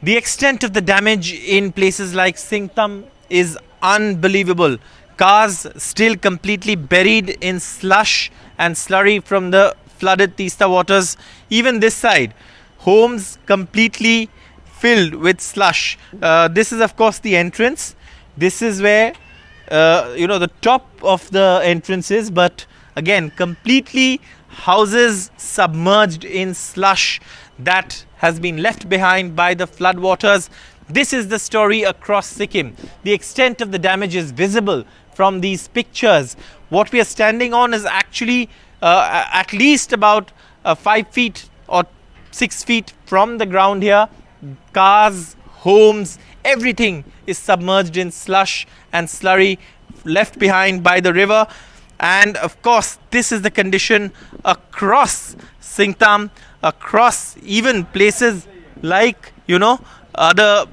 The extent of the damage in places like Singtam is unbelievable. Cars still completely buried in slush and slurry from the flooded Teesta waters. Even this side, homes completely filled with slush. This is of course the entrance. This is where the top of the entrance is, but again completely houses submerged in slush that has been left behind by the flood waters. This is the story across Sikkim. The extent of the damage is visible from these pictures. What we are standing on is actually at least about 5 feet or 6 feet from the ground here. Cars, homes, everything is submerged in slush and slurry left behind by the river. And of course, this is the condition across Singtam, across even places like, other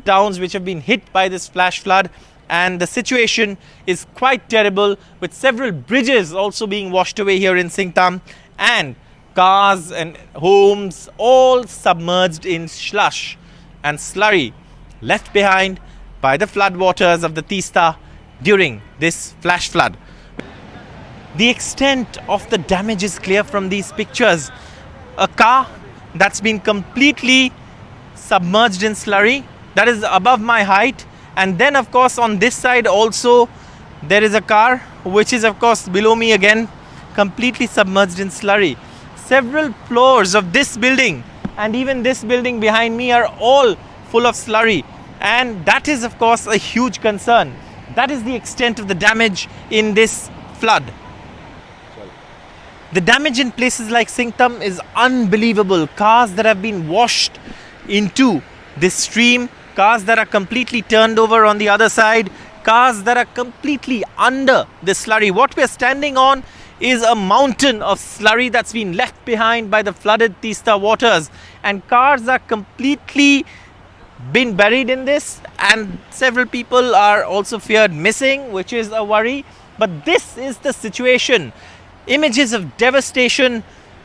towns which have been hit by this flash flood. And the situation is quite terrible, with several bridges also being washed away here in Singtam, and cars and homes all submerged in slush and slurry left behind by the flood waters of the Teesta during this flash flood. The extent of the damage is clear from these pictures. A car that's been completely submerged in slurry, that is above my height. And then of course on this side also there is a car which is of course below me again, completely submerged in slurry. Several floors of this building and even this building behind me are all full of slurry, and that is of course a huge concern. That is the extent of the damage in this flood. The damage in places like Singtam is unbelievable. Cars that have been washed into this stream, cars that are completely turned over on the other side, cars that are completely under the slurry. What we are standing on is a mountain of slurry that's been left behind by the flooded Teesta waters, and cars are completely been buried in this, and several people are also feared missing, which is a worry. But this is the situation. Images of devastation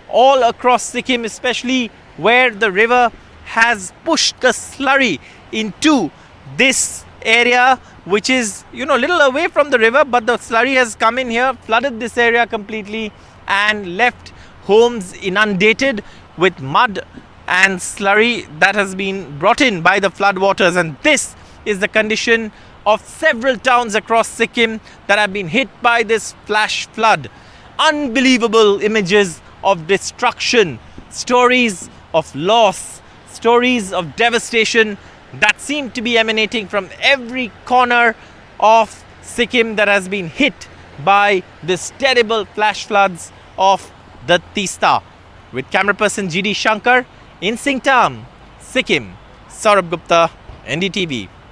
all across Sikkim, especially where the river has pushed the slurry into this area, which is a little away from the river, but the slurry has come in here, flooded this area completely, and left homes inundated with mud and slurry that has been brought in by the flood waters. And this is the condition of several towns across Sikkim that have been hit by this flash flood. Unbelievable images of destruction, stories of loss, stories of devastation that seem to be emanating from every corner of Sikkim that has been hit by this terrible flash floods of the Teesta. With camera person GD Shankar in Singtam, Sikkim, Saurabh Gupta, NDTV.